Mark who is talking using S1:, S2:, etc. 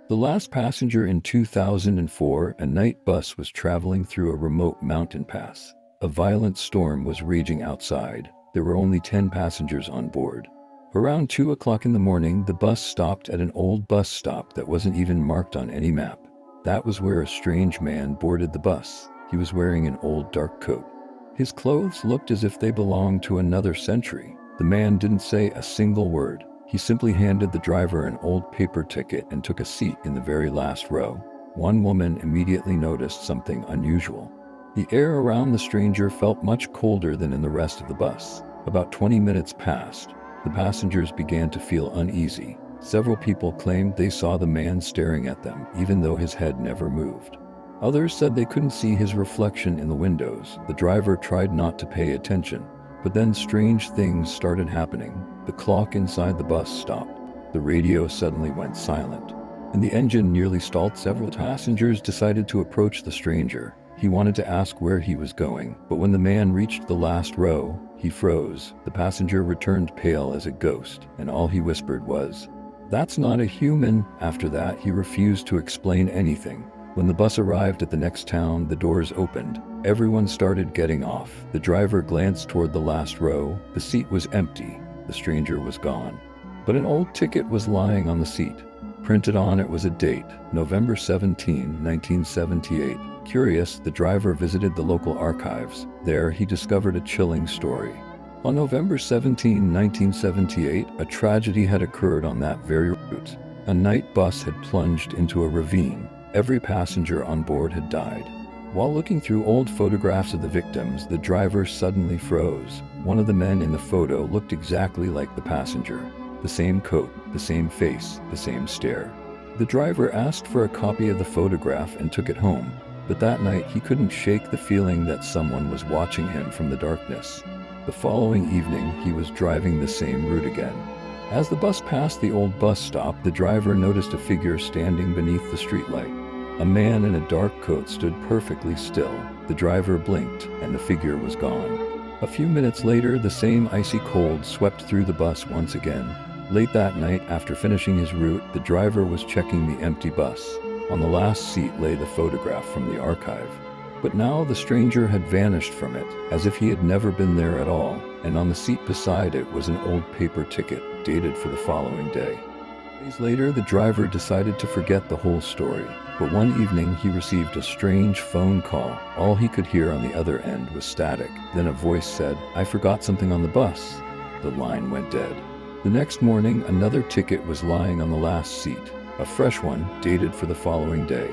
S1: The last passenger in 2004, a night bus was traveling through a remote mountain pass. A violent storm was raging outside. There were only 10 passengers on board. Around 2 o'clock in the morning, the bus stopped at an old bus stop that wasn't even marked on any map. That was where a strange man boarded the bus. He was wearing an old dark coat. His clothes looked as if they belonged to another century. The man didn't say a single word. He simply handed the driver an old paper ticket and took a seat in the very last row. One woman immediately noticed something unusual. The air around the stranger felt much colder than in the rest of the bus. About 20 minutes passed. The passengers began to feel uneasy. Several people claimed they saw the man staring at them, even though his head never moved. Others said they couldn't see his reflection in the windows. The driver tried not to pay attention. But then strange things started happening. The clock inside the bus stopped. The radio suddenly went silent. And the engine nearly stalled. Several passengers decided to approach the stranger. He wanted to ask where he was going, but when the man reached the last row, he froze. The passenger returned pale as a ghost, and all he whispered was, "That's not a human." After that, he refused to explain anything. When the bus arrived at the next town, the doors opened. Everyone started getting off. The driver glanced toward the last row. The seat was empty. The stranger was gone. But an old ticket was lying on the seat. Printed on it was a date, November 17, 1978. Curious, the driver visited the local archives. There, he discovered a chilling story. On November 17, 1978, a tragedy had occurred on that very route. A night bus had plunged into a ravine. Every passenger on board had died. While looking through old photographs of the victims, the driver suddenly froze. One of the men in the photo looked exactly like the passenger. The same coat, the same face, the same stare. The driver asked for a copy of the photograph and took it home. But that night he couldn't shake the feeling that someone was watching him from the darkness. The following evening, he was driving the same route again. As the bus passed the old bus stop, the driver noticed a figure standing beneath the streetlight. A man in a dark coat stood perfectly still. The driver blinked, and the figure was gone. A few minutes later, the same icy cold swept through the bus once again. Late that night, after finishing his route, the driver was checking the empty bus. On the last seat lay the photograph from the archive. But now the stranger had vanished from it, as if he had never been there at all, and on the seat beside it was an old paper ticket, dated for the following day. Days later, the driver decided to forget the whole story. But one evening, he received a strange phone call. All he could hear on the other end was static. Then a voice said, "I forgot something on the bus." The line went dead. The next morning, another ticket was lying on the last seat, a fresh one, dated for the following day.